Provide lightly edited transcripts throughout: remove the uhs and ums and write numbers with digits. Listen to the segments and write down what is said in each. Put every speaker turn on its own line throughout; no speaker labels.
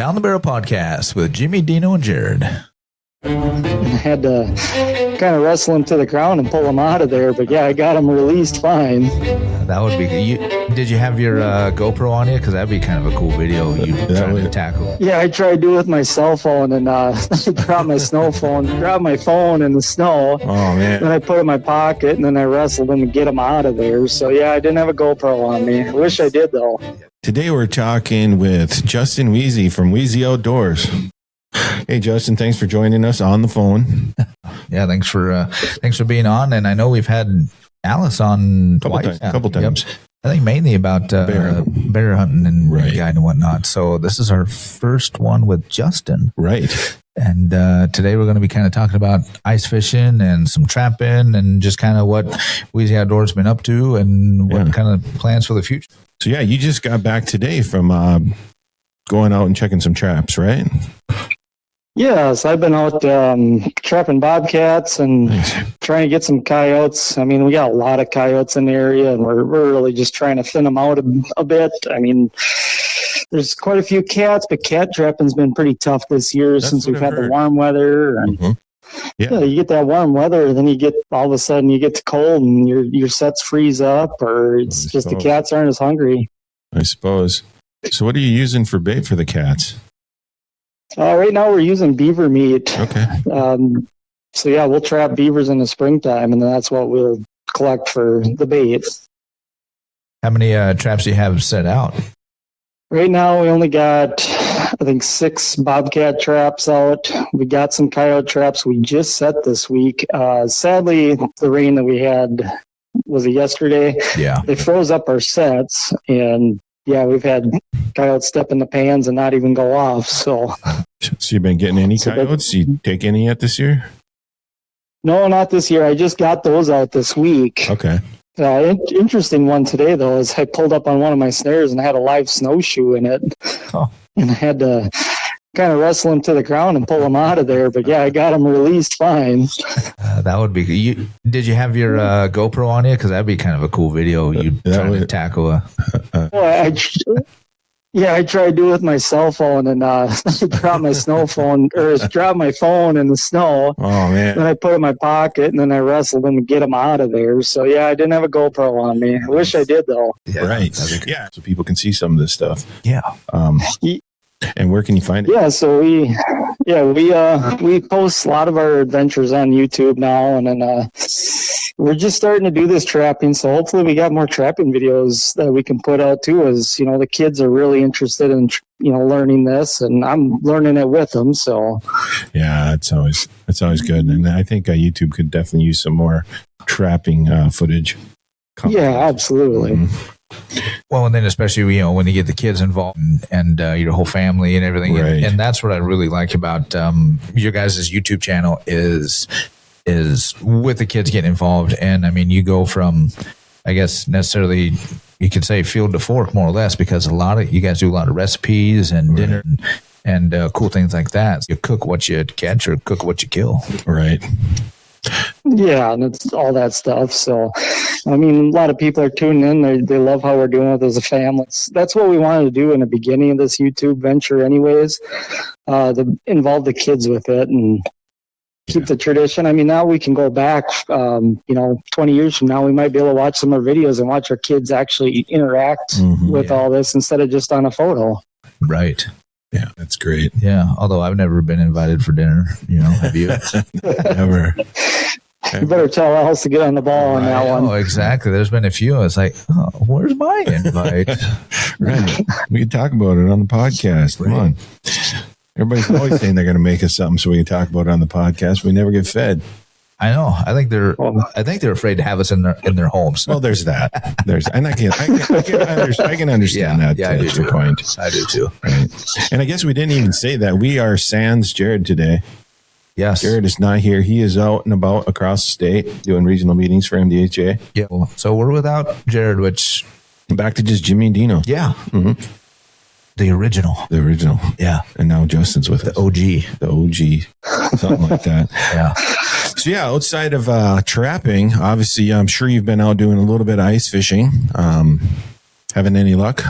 Down the Barrel Podcast with Jimmy, Dino, and Jared.
I had to kind of wrestle him to the ground and pull him out of there, but yeah, I got him released fine.
That would be good. Did you have your GoPro on you? Because that'd be kind of a cool video. You trying to tackle.
Yeah, I tried to do it with my cell phone and dropped my dropped my phone in the snow.
Oh, man.
Then I put it in my pocket and then I wrestled him to get him out of there. So yeah, I didn't have a GoPro on me. I wish I did though.
Today we're talking with Justin Wheezy from Wheezy Outdoors. Hey, Justin, thanks for joining us on the phone.
Yeah, thanks for being on. And I know we've had Alice on
couple times.
Yep. I think mainly about bear hunting and guide and whatnot. So this is our first one with Justin.
Right.
And today we're going to be kind of talking about ice fishing and some trapping and just kind of what Wheezy Outdoors been up to and what kind of plans for the future.
So yeah, you just got back today from going out and checking some traps, right?
Yes, I've been out trapping bobcats and trying to get some coyotes. I mean, we got a lot of coyotes in the area, and we're really just trying to thin them out a bit. I mean, there's quite a few cats, but cat trapping's been pretty tough this year since we've had the warm weather. And yeah, you get that warm weather, then you get all of a sudden you get the cold, and your sets freeze up, or it's just the cats aren't as hungry.
I suppose. So, what are you using for bait for the cats?
Right now we're using beaver meat.
Okay.
So yeah, we'll trap beavers in the springtime, and that's what we'll collect for the bait.
How many traps do you have set out?
Right now we only got, I think, 6 bobcat traps out. We got some coyote traps we just set this week. Sadly, the rain that we had, was it yesterday? Yeah. They froze up our sets, and yeah, we've had coyotes step in the pans and not even go off. So
you've been getting any coyotes? You take any yet this year?
No, not this year. I just got those out this week.
Okay.
Interesting one today, though, is I pulled up on one of my snares and had a live snowshoe in it. Oh. And I had to kind of wrestle him to the ground and pull him out of there. But yeah, I got him released fine.
That would be good. Did you have your GoPro on you? Because that'd be kind of a cool video. You trying to tackle a...
Well, I tried to do it with my cell phone and dropped my dropped my phone in the snow.
Oh, man.
Then I put it in my pocket and then I wrestled him to get him out of there. So yeah, I didn't have a GoPro on me. I wish I did though.
Yeah, right. Yeah. So people can see some of this stuff.
Yeah.
And where can you find it?
Yeah, so we post a lot of our adventures on YouTube now, and then we're just starting to do this trapping. So hopefully we got more trapping videos that we can put out too. As you know, the kids are really interested in learning this, and I'm learning it with them. So
yeah, it's always good, and I think YouTube could definitely use some more trapping footage.
Yeah, absolutely.
Mm-hmm.
Well, and then especially when you get the kids involved and your whole family and everything,
right.
and that's what I really like about your guys' YouTube channel is with the kids getting involved. And I mean, you go from, I guess necessarily you could say field to fork more or less, because you guys do a lot of recipes and dinner and cool things like that. You cook what you catch or cook what you kill.
Right.
Yeah, and it's all that stuff. So, I mean, a lot of people are tuning in. They love how we're doing it as a family. That's what we wanted to do in the beginning of this YouTube venture anyways, to involve the kids with it and keep the tradition. I mean, now we can go back, 20 years from now, we might be able to watch some of our videos and watch our kids actually interact with all this instead of just on a photo.
Right.
Yeah, that's great.
Yeah, although I've never been invited for dinner. Have you?
Never.
You better tell Alice to get on the ball on that one.
Oh, exactly. There's been a few. It's like, where's my invite?
Right. We can talk about it on the podcast. Come on. Everybody's always saying they're going to make us something so we can talk about it on the podcast. We never get fed.
I know. I think they're afraid to have us in their homes.
Well, there's that. And I can understand that.
Yeah, I do too.
Point.
I do too.
Right. And I guess we didn't even say that we are sans Jared today.
Yes.
Jared is not here. He is out and about across the state doing regional meetings for MDHA.
Yeah. So we're without Jared, which
back to just Jimmy and Dino.
Yeah.
Mm-hmm.
The original.
Yeah. And now Justin's with us.
The
OG. Something like that.
Yeah.
So yeah, outside of trapping, obviously, I'm sure you've been out doing a little bit of ice fishing. Having any luck?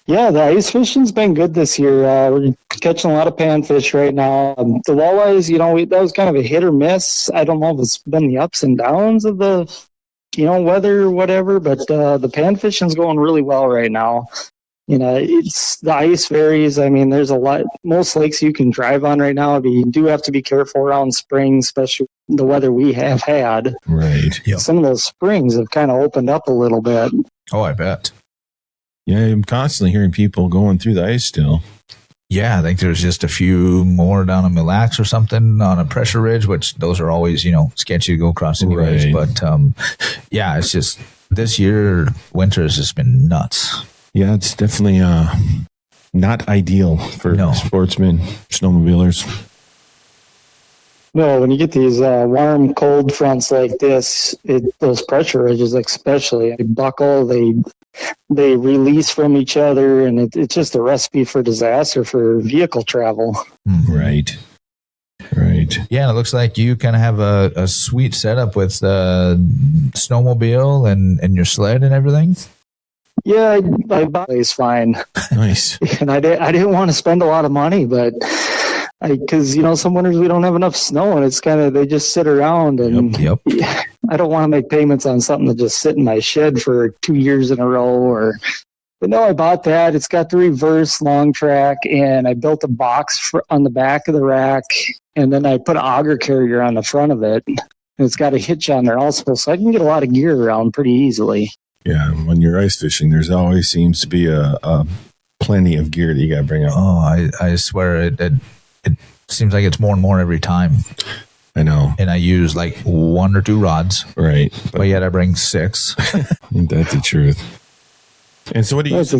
Yeah, the ice fishing's been good this year. We're catching a lot of panfish right now. The walleyes, that was kind of a hit or miss. I don't know if it's been the ups and downs of the, weather or whatever, but the panfishing's going really well right now. It's the ice varies. I mean, there's a lot. Most lakes you can drive on right now, but you do have to be careful around spring, especially the weather we have had.
Right.
Yep.
Some of those springs have kind of opened up a little bit.
Oh, I bet.
Yeah, I'm constantly hearing people going through the ice still.
Yeah, I think there's just a few more down in Mille Lacs or something on a pressure ridge, which those are always, sketchy to go across anyways.
Right.
But yeah, it's just this year, winter has just been nuts.
Yeah, it's definitely not ideal for sportsmen, snowmobilers.
No, when you get these warm, cold fronts like this, those pressure ridges especially, they buckle, they release from each other, and it's just a recipe for disaster for vehicle travel.
Mm-hmm.
Right.
Yeah, and it looks like you kind of have a sweet setup with snowmobile and your sled and everything.
Yeah, I bought it fine.
Nice.
And I didn't want to spend a lot of money, but because some winters we don't have enough snow, and it's kind of they just sit around, and
Yep.
I don't want to make payments on something that just sit in my shed for 2 years in a row. But no, I bought that. It's got the reverse long track, and I built a box on the back of the rack, and then I put an auger carrier on the front of it. And it's got a hitch on there also, so I can get a lot of gear around pretty easily.
Yeah, when you're ice fishing, there's always seems to be a plenty of gear that you got to bring out.
Oh, I swear it seems like it's more and more every time.
I know.
And I use like 1 or 2 rods.
Right.
But yet I bring 6.
That's the truth. And so what do you use?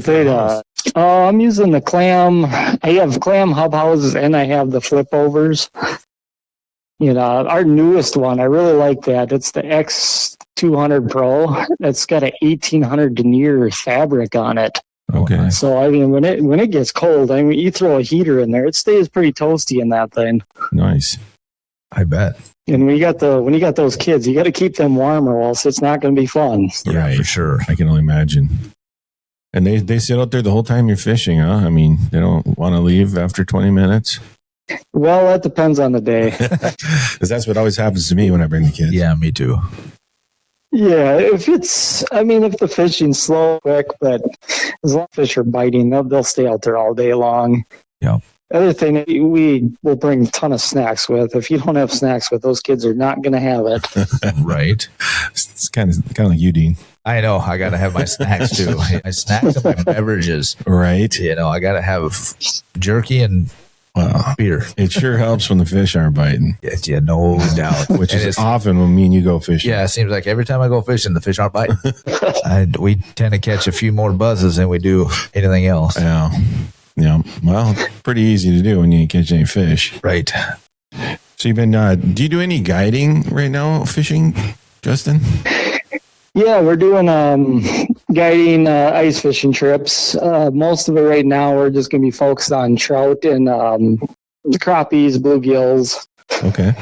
I'm using the clam. I have clam hub houses and I have the flip overs. Our newest one, I really like that. It's the X200 Pro. It's got an 1800 denier fabric on it.
Okay.
So I mean, when it gets cold, I mean, you throw a heater in there, it stays pretty toasty in that thing.
Nice.
I bet.
And when you got those kids, you got to keep them warm, or else it's not going to be fun.
Yeah, right. For sure.
I can only imagine. And they sit out there the whole time you're fishing, huh? I mean, they don't want to leave after 20 minutes.
Well, that depends on the day.
Because that's what always happens to me when I bring the kids.
Yeah, me too.
Yeah, if the fishing's slow, quick, but as long as fish are biting, they'll stay out there all day long.
Yeah.
Other thing, we will bring a ton of snacks with. If you don't have snacks with, those kids are not going to have it.
Right.
It's kind of like you, Dean.
I know. I got to have my snacks too. My snacks and my beverages.
Right.
I got to have jerky and beer.
It sure helps when the fish aren't biting.
Yeah, no doubt.
Which is often when me and you go fishing.
Yeah, it seems like every time I go fishing, the fish aren't biting. We tend to catch a few more buzzes than we do anything else.
Yeah. Yeah. Well, pretty easy to do when you catch any fish.
Right.
So you've been, do you do any guiding right now fishing, Justin?
Yeah, we're doing guiding ice fishing trips. Most of it right now, we're just going to be focused on trout and crappies, bluegills.
Okay.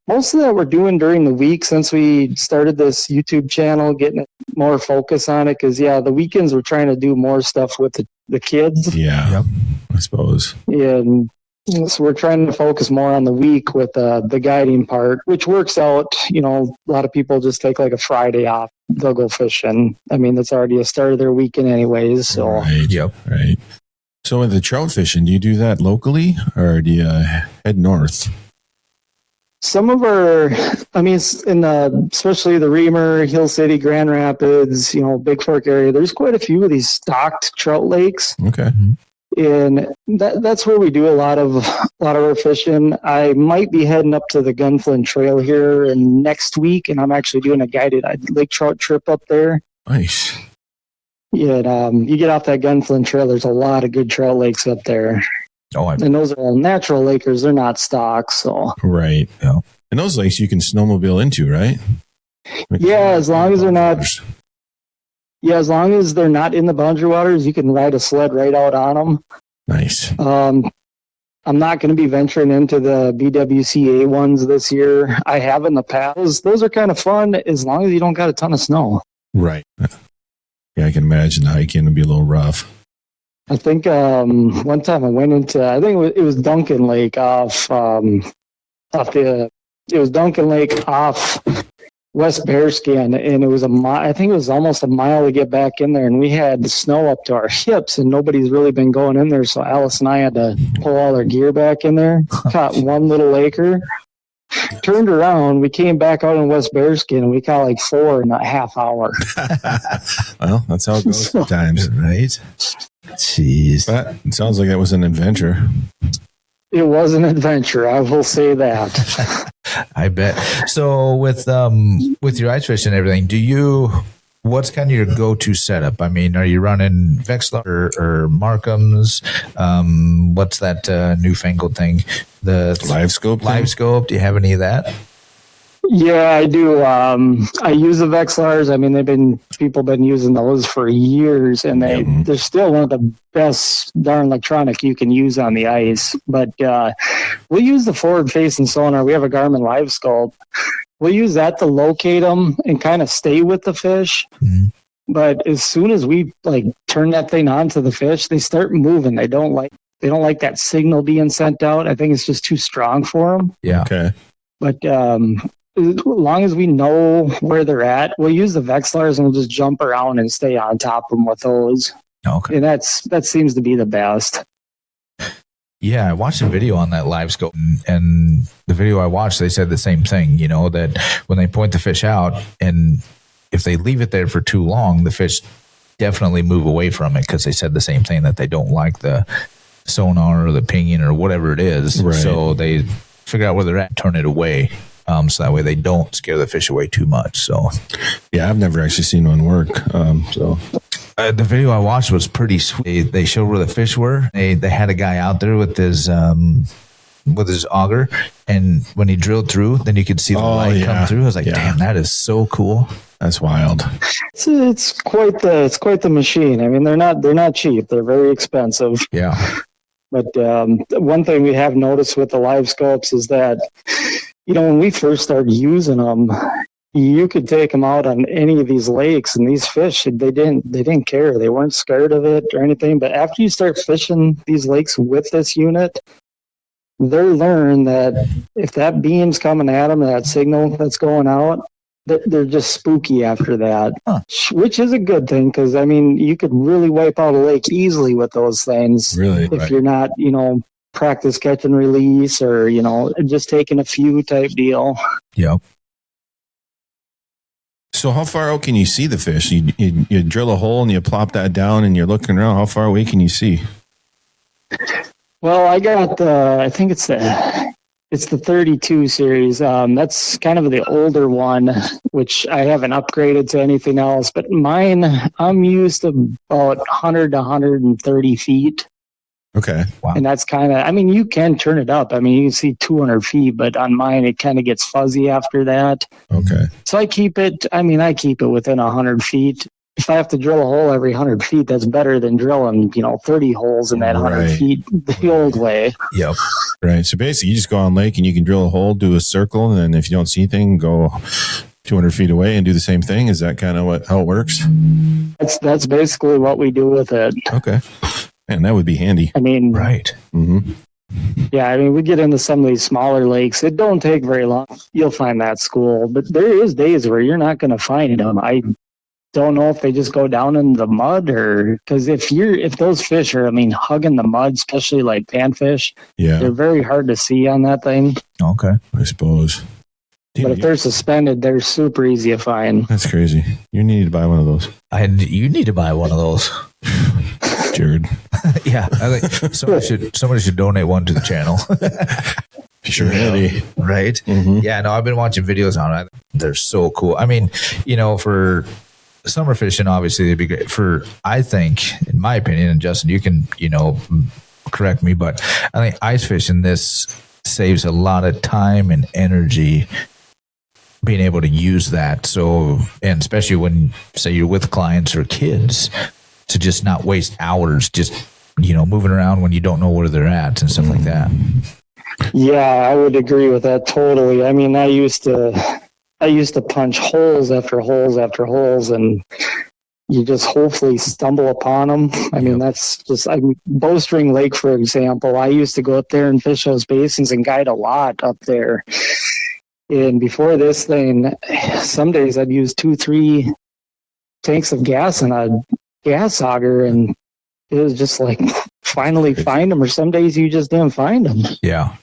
Most of that we're doing during the week since we started this YouTube channel, getting more focus on it. Because, the weekends we're trying to do more stuff with the kids.
Yeah, yep. I suppose.
Yeah, and so we're trying to focus more on the week with the guiding part, which works out. A lot of people just take like a Friday off. They'll go fishing. I mean, that's already a start of their weekend anyways. So.
Right. Yep. Right. So with the trout fishing, do you do that locally or do you head north?
Some of our, especially the Reamer, Hill City, Grand Rapids, Big Fork area, there's quite a few of these stocked trout lakes.
Okay.
And that's where we do a lot of our fishing. I might be heading up to the Gunflint Trail here next week, and I'm actually doing a guided lake trout trip up there.
Nice.
Yeah, you get off that Gunflint Trail, there's a lot of good trout lakes up there.
Oh,
and those are all natural lakers. They're not stock, so.
Right. Yeah. And those lakes you can snowmobile into, right?
As long as they're not. Yeah, as long as they're not in the boundary waters, you can ride a sled right out on them.
Nice.
I'm not going to be venturing into the BWCA ones this year. I have in the past. Those are kind of fun as long as you don't got a ton of snow.
Right. Yeah, I can imagine the hiking would be a little rough.
I think one time I went into, I think it was Duncan Lake it was Duncan Lake off West Bearskin, and it was I think it was almost a mile to get back in there, and we had snow up to our hips, and nobody's really been going in there, so Alice and I had to pull all our gear back in there. Caught one little laker, turned around, we came back out in West Bearskin, and we caught like 4 in a half hour.
Well, that's how it goes sometimes, right?
Jeez.
But it sounds like it was an adventure.
It was an adventure, I will say that.
I bet. So with your ice fish and everything, what's kind of your go-to setup? I mean, are you running Vexilars or Markham's? What's that newfangled thing? The
LiveScope.
LiveScope. Do you have any of that?
Yeah, I do. I use the Vexilars. I mean, people been using those for years, and they're still one of the best darn electronic you can use on the ice. But we'll use the forward-facing sonar. We have a Garmin LiveScope. We'll use that to locate them and kind of stay with the fish. Mm-hmm. But as soon as we turn that thing on to the fish, they start moving. They don't like that signal being sent out. I think it's just too strong for them.
Yeah.
Okay.
But as long as we know where they're at, we'll use the Vexilars and we'll just jump around and stay on top of them with those.
Okay.
And that seems to be the best.
Yeah, I watched a video on that LiveScope, and the video I watched, they said the same thing, that when they point the fish out, and if they leave it there for too long, the fish definitely move away from it, because they said the same thing, that they don't like the sonar or the pinging or whatever it is.
Right.
So they figure out where they're at and turn it away. So that way they don't scare the fish away too much. So,
yeah, I've never actually seen one work.
The video I watched was pretty sweet. They showed where the fish were. They had a guy out there with his auger, and when he drilled through, then you could see the light come through. I was like, damn, that is so cool.
That's wild.
It's quite the machine. I mean, they're not cheap. They're very expensive.
Yeah.
But one thing we have noticed with the LiveScopes is that, when we first started using them, you could take them out on any of these lakes, and these fish, they didn't care. They weren't scared of it or anything. But after you start fishing these lakes with this unit, they learn that if that beam's coming at them, that signal that's going out, they're just spooky after that, which is a good thing, because, I mean, you could really wipe out a lake easily with those things.
Really?
If you're not, practice catch and release, or, just taking a few type deal.
Yep.
So how far out can you see the fish? You drill a hole and you plop that down and you're looking around. How far away can you see?
Well, I got I think it's the 32 series. That's kind of the older one, which I haven't upgraded to anything else. But mine, I'm used to about 100 to 130 feet.
Okay.
Wow.
And that's kind of, I mean, you can turn it up. I mean, you can see 200 feet, but on mine, it kind of gets fuzzy after that.
Okay.
So I keep it within 100 feet. If I have to drill a hole every 100 feet, that's better than drilling, 30 holes in that 100 feet the old way.
Yep.
Right. So basically, you just go on lake and you can drill a hole, do a circle, and then if you don't see anything, go 200 feet away and do the same thing. Is that kind of how it works?
That's basically what we do with it.
Okay. Man, that would be handy.
I mean,
right.
Mm-hmm.
Yeah, I mean, we get into some of these smaller lakes. It don't take very long. You'll find that school, but there is days where you're not going to find them. I don't know if they just go down in the mud, or because if those fish are, hugging the mud, especially like panfish, they're very hard to see on that thing.
Okay,
I suppose.
But if they're suspended, they're super easy to find.
That's crazy. You need to buy one of those.
You need to buy one of those.
Jared.
Yeah, I think somebody should donate one to the channel.
Sure, handy.
Right?
Mm-hmm.
Yeah, no, I've been watching videos on it. They're so cool. I mean, for summer fishing, obviously they'd be great. I think, in my opinion, and Justin, you can, correct me, but I think ice fishing, this saves a lot of time and energy being able to use that. So, and especially when, say, you're with clients or kids, to just not waste hours just, moving around when you don't know where they're at and stuff like that.
Yeah, I would agree with that totally. I mean, I used to punch holes after holes after holes, and you just hopefully stumble upon them. I mean, that's just, Bowstring Lake, for example, I used to go up there and fish those basins and guide a lot up there. And before this thing, some days I'd use 2-3 tanks of gas in a gas auger, and it was just like finally find them, or some days you just didn't find them.
Yeah.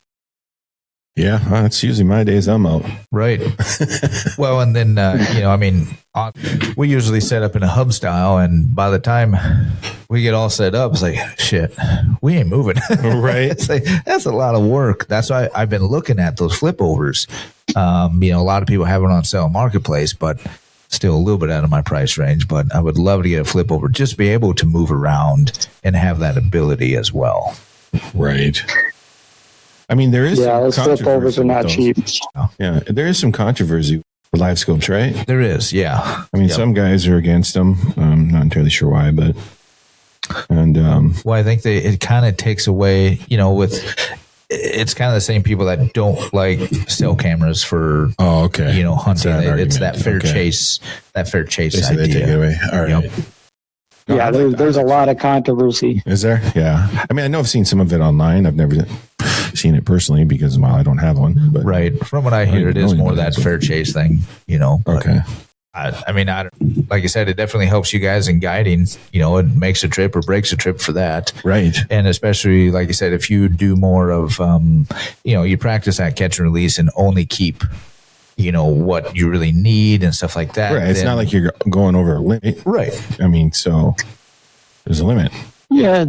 Yeah, that's usually my days I'm out.
Right. Well, and then, we usually set up in a hub style, and by the time we get all set up, it's like, shit, we ain't moving.
Right.
It's like, that's a lot of work. That's why I've been looking at those flip overs. A lot of people have it on sale marketplace, but still a little bit out of my price range. But I would love to get a flip over, just be able to move around and have that ability as well.
Right. I mean, there is
those flip overs are not cheap.
Yeah, there is some controversy with LiveScopes, right?
There is, yeah.
I mean, some guys are against them. I'm not entirely sure why, but
well, I think it kind of takes away, it's kind of the same people that don't like cell cameras for hunting. It's that fair chase. That fair chase idea.
They take it away. All right.
Yep.
Yeah, there's a lot of controversy.
Is there? Yeah. I mean, I know I've seen some of it online. I've never seen it personally because, I don't have one. But
right. From what I hear, it is more that fair chase thing, But
okay.
Like I said, it definitely helps you guys in guiding. It makes a trip or breaks a trip for that.
Right.
And especially, like you said, if you do more of, you practice that catch and release and only keep what you really need and stuff like that.
Right. It's not like you're going over a limit.
Right.
I mean, so there's a limit.
Yeah,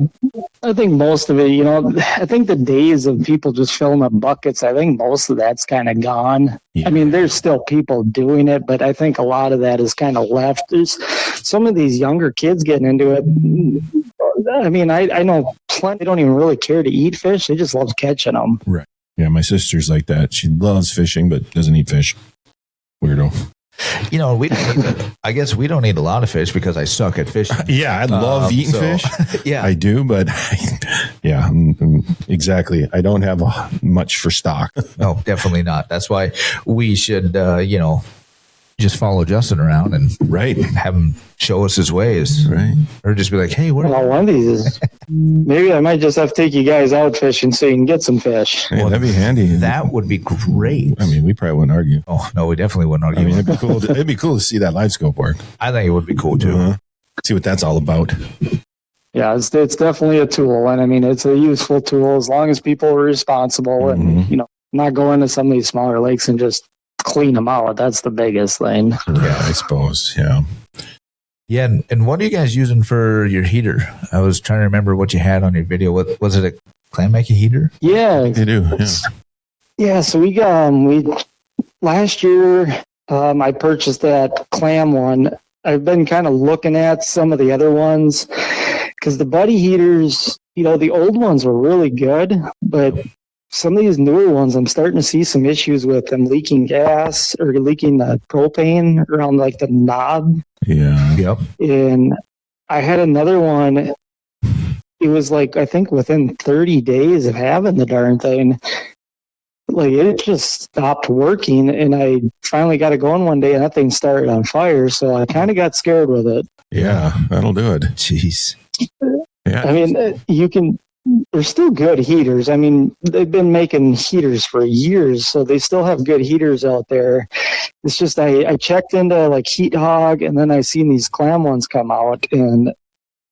I think most of it, I think the days of people just filling up buckets, I think most of that's kind of gone. Yeah. I mean, there's still people doing it, but I think a lot of that is kind of left. There's some of these younger kids getting into it. I mean, I know plenty don't even really care to eat fish. They just love catching them.
Right. Yeah, my sister's like that. She loves fishing, but doesn't eat fish. Weirdo.
I guess we don't eat a lot of fish because I suck at fishing.
Yeah, I love eating fish.
Yeah,
I do, but exactly. I don't have much for stock.
No, definitely not. That's why we should, just follow Justin around and have him show us his ways,
right?
Or just be like, hey,
one of these is maybe I might just have to take you guys out fishing so you can get some fish.
Hey, that'd be handy.
That would be great.
I mean, we probably wouldn't argue.
Oh no, we definitely wouldn't argue.
I mean, it'd be cool. It'd be cool to see that LiveScope work.
I think it would be cool too.
See what that's all about.
Yeah, it's definitely a tool, and I mean, it's a useful tool as long as people are responsible and not going to some of these smaller lakes and just clean them out. That's the biggest thing.
Yeah, I suppose. Yeah.
Yeah, and what are you guys using for your heater? I was trying to remember what you had on your video. What was it? A clam making heater?
Yeah,
they do.
Yeah. So we last year. I purchased that clam one. I've been kind of looking at some of the other ones because the buddy heaters, the old ones were really good, but some of these newer ones, I'm starting to see some issues with them leaking gas or leaking the propane around like the knob.
Yeah.
Yep.
And I had another one. It was like, I think within 30 days of having the darn thing, like it just stopped working. And I finally got it going one day and that thing started on fire. So I kind of got scared with it.
Yeah, that'll do it.
Jeez.
Yeah.
I mean, they're still good heaters. I mean, they've been making heaters for years, so they still have good heaters out there. It's just I checked into like Heat Hog, and then I seen these clam ones come out, and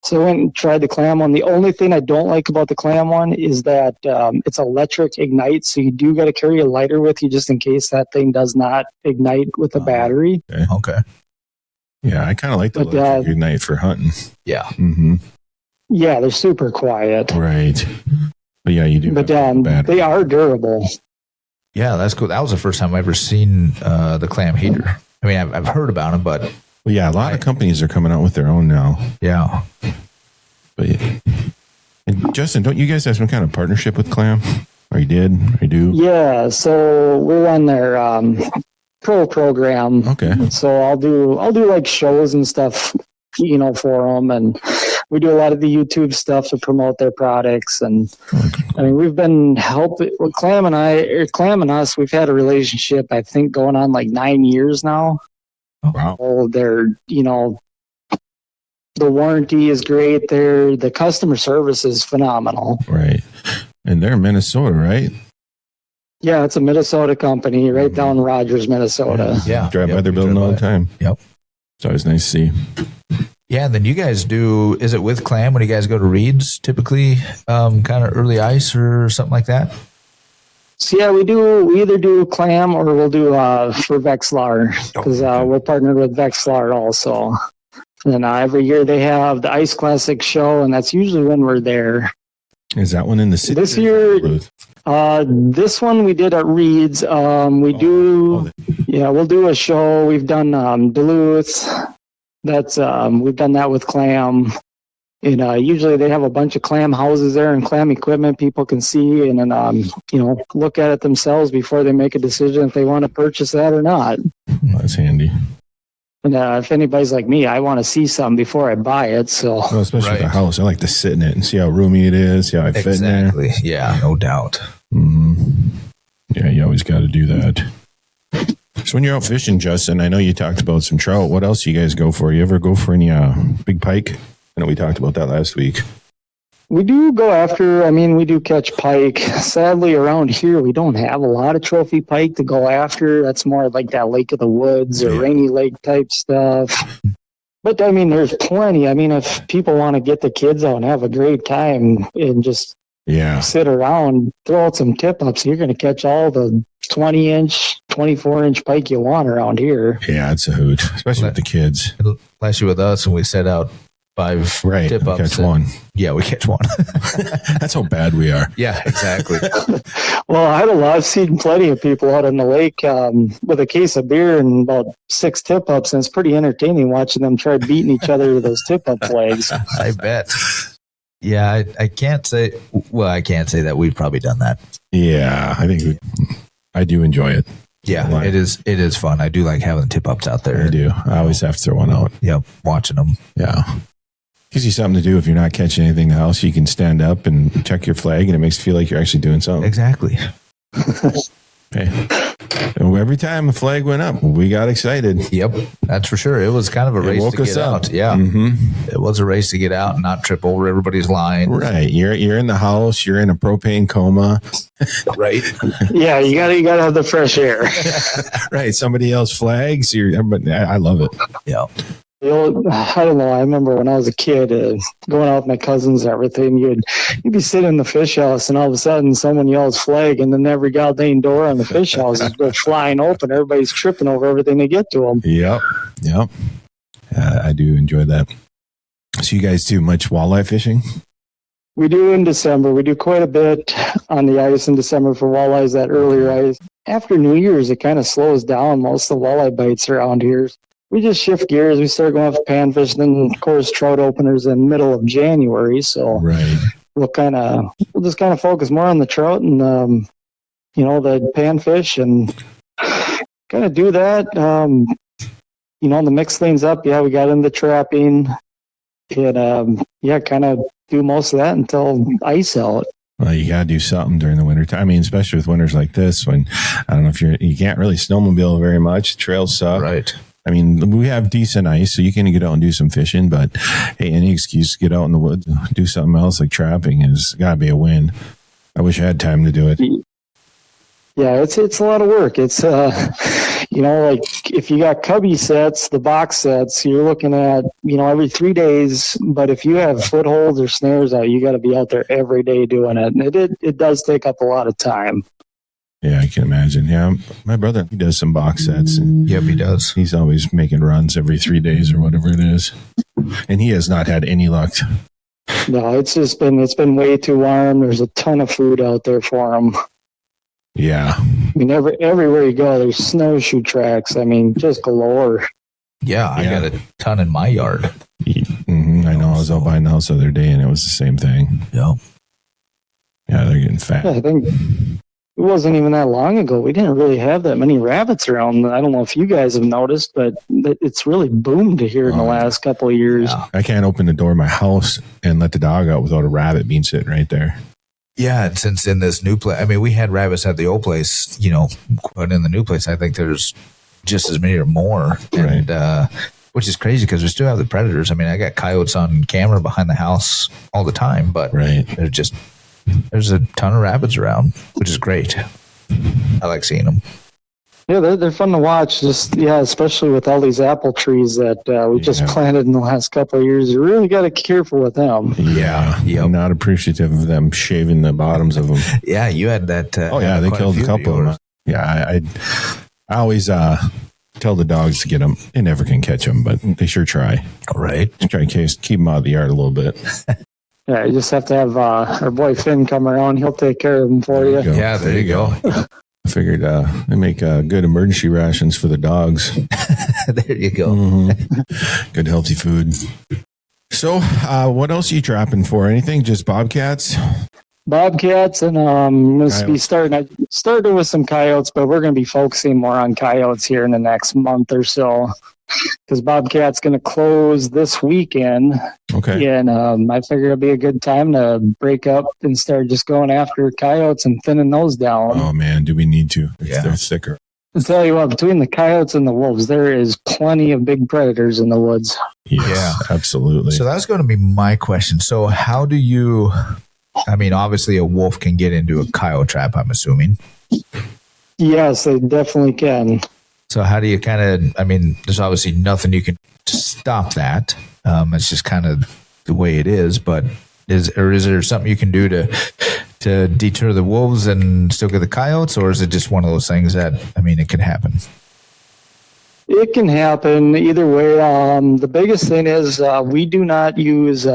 so I went and tried the clam one. The only thing I don't like about the clam one is that it's electric ignite, so you do got to carry a lighter with you just in case that thing does not ignite with a battery.
Okay.
Yeah, I kind of like the electric ignite for hunting.
Yeah.
Mm-hmm.
Yeah, they're super quiet.
Right. But yeah, you do.
But they are durable.
Yeah, that's cool. That was the first time I've ever seen the clam heater. I mean, I've heard about them, but...
Well, yeah, a lot of companies are coming out with their own now.
Yeah.
But and Justin, don't you guys have some kind of partnership with Clam? Or you did? Or you do?
Yeah, so we're on their pro program.
Okay.
So I'll do like shows and stuff, for them, and we do a lot of the YouTube stuff to promote their products. And I mean, we've been helping Clam and us. We've had a relationship, I think, going on like 9 years now.
Wow.
Oh, they're The warranty is great there. The customer service is phenomenal.
Right. And they're in Minnesota, right?
Yeah, it's a Minnesota company right down in Rogers, Minnesota.
Yeah.
Drive by their building all the time.
Yep.
It's always nice to see.
Yeah, and then you guys do, is it with clam when you guys go to Reed's typically, kind of early ice or something like that?
So yeah, we either do clam or we'll do for Vexilar because we're partnered with Vexilar also. And every year they have the Ice Classic show, and that's usually when we're there.
Is that one in the city?
This year, this one we did at Reed's. We'll do a show. We've done Duluth. That's we've done that with clam. And usually they have a bunch of clam houses there and clam equipment people can see and then look at it themselves before they make a decision if they want to purchase that or not.
That's handy.
And if anybody's like me, I want to see something before I buy it. So,
especially the house, I like to sit in it and see how roomy it is, see how I fit in there.
Exactly. Yeah, no doubt.
Mm-hmm. Yeah, you always got to do that. So when you're out fishing, Justin, I know you talked about some trout. What else do you guys go for? You ever go for any big pike? I know we talked about that last week.
We do go after, we do catch pike. Sadly, around here, we don't have a lot of trophy pike to go after. That's more like that Lake of the Woods or Rainy Lake type stuff. But, there's plenty. If people want to get the kids out and have a great time and just sit around, throw out some tip-ups, you're going to catch all the 20-inch, 24-inch pike you want around here.
Yeah, it's a hoot, especially with the kids.
Last year with us, when we set out 5 tip-ups.
Catch one.
Yeah, we catch one.
That's how bad we are.
Yeah, exactly.
Well, I don't know. I've seen plenty of people out on the lake with a case of beer and about 6 tip-ups, and it's pretty entertaining watching them try beating each other with those tip-up flags.
I bet. Yeah, I can't say that we've probably done that.
Yeah, I do enjoy it.
Yeah, it is fun. I do like having tip-ups out there.
I do. I always have to throw one out.
Yep, watching them.
Yeah. Gives you something to do if you're not catching anything else. You can stand up and check your flag, and it makes you feel like you're actually doing something.
Exactly.
Okay. So every time a flag went up, we got excited.
Yep, that's for sure. It was kind of a race to get out. Yeah, It was a race to get out and not trip over everybody's line.
Right. You're in the house. You're in a propane coma.
Right.
Yeah, you gotta have the fresh air.
Right. Somebody else flags. I love it.
Yeah.
I don't know. I remember when I was a kid, going out with my cousins and everything. You'd be sitting in the fish house, and all of a sudden, someone yells "flag," and then every goddamn door on the fish house is go flying open. Everybody's tripping over everything they get to them.
Yep. I do enjoy that. So, you guys do much walleye fishing?
We do in December. We do quite a bit on the ice in December for walleyes. That earlier ice. After New Year's, it kind of slows down. Most of the walleye bites around here. We just shift gears. We start going with panfish, then of course trout openers in the middle of January. So we'll just kind of focus more on the trout and the panfish and kind of do that. To mix things up. Yeah, we got into trapping and kind of do most of that until ice out.
Well, you got to do something during the winter time. Especially with winters like this when I don't know if you can't really snowmobile very much. Trails suck.
Right.
We have decent ice, so you can get out and do some fishing, but hey, any excuse to get out in the woods, do something else like trapping has got to be a win. I wish I had time to do it.
Yeah, it's a lot of work. It's, like if you got cubby sets, the box sets, you're looking at, every 3 days, but if you have footholds or snares out, you got to be out there every day doing it. And it does take up a lot of time.
Yeah, I can imagine. Yeah, my brother, he does some box sets. And
yep, he does.
He's always making runs every 3 days or whatever it is. And he has not had any luck.
No, it's been way too warm. There's a ton of food out there for him.
Yeah.
Everywhere you go, there's snowshoe tracks. Just galore.
Yeah, I got a ton in my yard.
Mm-hmm. I know. I was out buying the house the other day, and it was the same thing.
Yeah.
Yeah, they're getting fat.
Yeah, I think it wasn't even that long ago. We didn't really have that many rabbits around. I don't know if you guys have noticed, but it's really boomed here in the last couple of years.
Yeah. I can't open the door of my house and let the dog out without a rabbit being sitting right there.
Yeah, and since in this new place, we had rabbits at the old place, but in the new place, I think there's just as many or more. And which is crazy because we still have the predators. I mean, I got coyotes on camera behind the house all the time, but there's a ton of rabbits around, which is great. I like seeing them.
Yeah, they're fun to watch. Just especially with all these apple trees that we just planted in the last couple of years. You really got to be careful with them.
Yeah, I'm not appreciative of them shaving the bottoms of them.
Yeah, you had that.
They killed a couple of them. Yeah, I always tell the dogs to get them. They never can catch them, but they sure try.
All right,
just try to keep them out of the yard a little bit.
Yeah, you just have to have our boy Finn come around. He'll take care of them for you.
Yeah, there you go.
I figured they make good emergency rations for the dogs.
There you go.
Mm-hmm. Good healthy food. So, what else are you trapping for? Anything? Just bobcats?
Bobcats, and I'm going to be starting with some coyotes, but we're going to be focusing more on coyotes here in the next month or so. Because Bobcat's going to close this weekend.
Okay.
And I figured it'd be a good time to break up and start just going after coyotes and thinning those down.
Oh, man, do we need to? They're thicker.
I'll tell you what, between the coyotes and the wolves, there is plenty of big predators in the woods.
Yes, yeah, absolutely.
So that's going to be my question. So how do you, I mean, obviously a wolf can get into a coyote trap, I'm assuming.
Yes, they definitely can.
So how do you kind of, I mean, there's obviously nothing you can stop that. It's just kind of the way it is, but is there something you can do to deter the wolves and still get the coyotes, or is it just one of those things that, I mean, it can happen?
It can happen either way. The biggest thing is we do not use,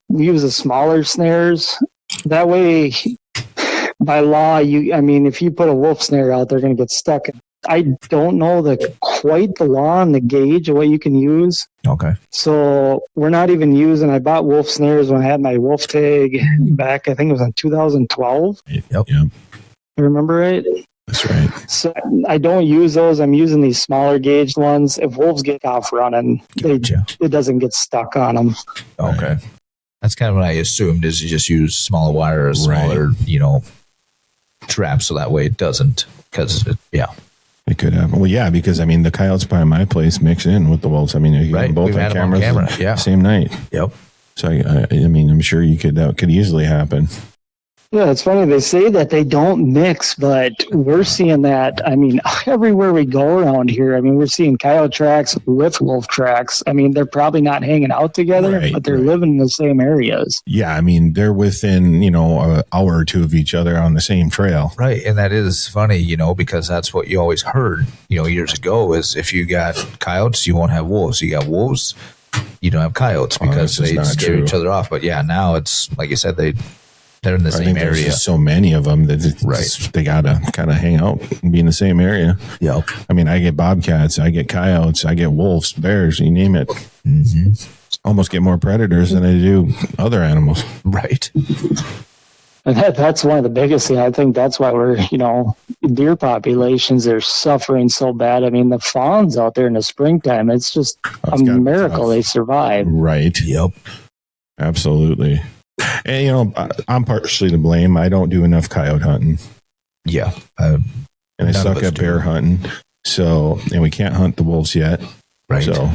we use the smaller snares. That way, by law, if you put a wolf snare out, they're going to get stuck. I don't know quite the law on the gauge of what you can use.
Okay.
So we're not even using, I bought wolf snares when I had my wolf tag back, I think it was in 2012.
Yep.
You remember right?
That's right.
So I don't use those. I'm using these smaller gauge ones. If wolves get off running, it doesn't get stuck on them.
Okay. Right. That's kind of what I assumed, is you just use smaller wire or smaller, traps, so that way it doesn't, because
it could happen. Well, yeah, because the coyotes by my place mix in with the wolves. You got both on camera, same night.
Yep.
So I'm sure that could easily happen.
Yeah, it's funny. They say that they don't mix, but we're seeing that. Everywhere we go around here, we're seeing coyote tracks with wolf tracks. They're probably not hanging out together, but they're living in the same areas.
Yeah, they're within, an hour or two of each other on the same trail.
Right, and that is funny, because that's what you always heard, years ago, is if you got coyotes, you won't have wolves. You got wolves, you don't have coyotes, because they scare each other off. But yeah, now it's, like you said, they're in the same area. There's just so many of them that they got to kind of hang out and be in the same area. Yep.
I get bobcats, I get coyotes, I get wolves, bears, you name it. Mm-hmm. Almost get more predators than I do other animals.
Right.
And that's one of the biggest things. I think that's why we're, deer populations are suffering so bad. The fawns out there in the springtime, it's just a miracle they survive.
Right.
Yep.
Absolutely. And, I'm partially to blame. I don't do enough coyote hunting.
Yeah.
And I suck at bear hunting. So, and we can't hunt the wolves yet.
Right.
So,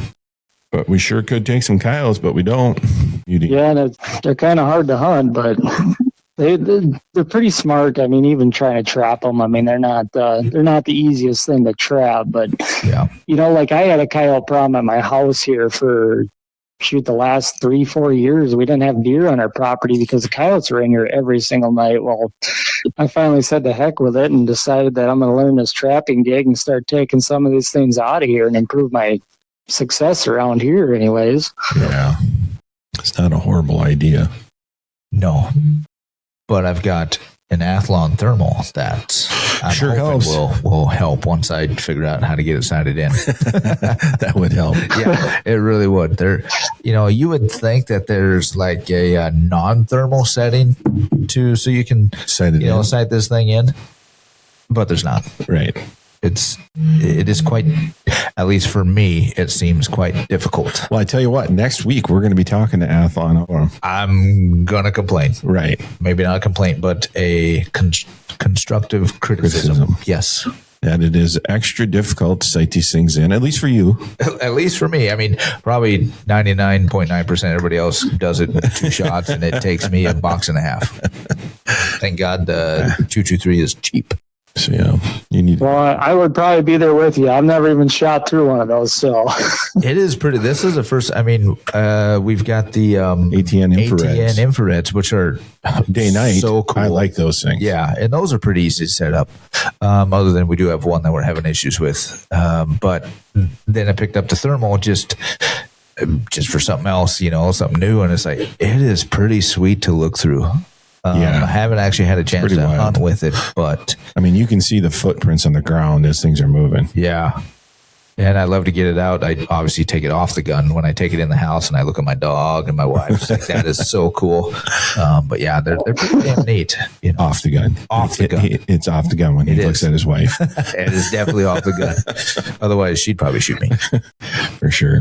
but we sure could take some coyotes, but we don't.
Yeah, and they're kind of hard to hunt, but they're pretty smart. Even trying to trap them, they're not the easiest thing to trap. But,
yeah.
I had a coyote problem at my house here for the last 3-4 years. We didn't have deer on our property because the coyotes were in here every single night. Well, I finally said to heck with it and decided that I'm going to learn this trapping gig and start taking some of these things out of here and improve my success around here anyways.
Yeah. It's not a horrible idea.
No. But I've got an Athlon thermal that
sure helps.
Will help once I figure out how to get it sighted in.
That would help.
Yeah, it really would. You would think that there's like a non-thermal setting so you can sight this thing in, but there's not.
Right.
It is quite, at least for me, it seems quite difficult.
Well, I tell you what, next week we're going to be talking to Athlon.
I'm going to complain.
Right.
Maybe not a complaint, but a constructive criticism. Yes.
that it is extra difficult to sight these things in, at least for you.
At least for me. I mean, probably 99.9% everybody else does it with 2 shots, and it takes me a box and a half. Thank God the 223 is cheap.
So, yeah, you need.
Well, I would probably be there with you. I've never even shot through one of those, so.
It is pretty. This is the first. I mean, we've got the
ATN
infrareds, which are
day night.
So cool.
I like those things.
Yeah, and those are pretty easy to set up. Other than we do have one that we're having issues with, but then I picked up the thermal just for something else, something new, and it's like it is pretty sweet to look through. I haven't actually had a chance to hunt with it, but
I mean, you can see the footprints on the ground as things are moving.
Yeah. And I love to get it out. I obviously take it off the gun when I take it in the house, and I look at my dog and my wife. It's like, that is so cool. But yeah, they're pretty damn neat.
Off the gun.
Off the gun.
It's off the gun when he looks at his wife.
It is definitely off the gun. Otherwise, she'd probably shoot me.
For sure.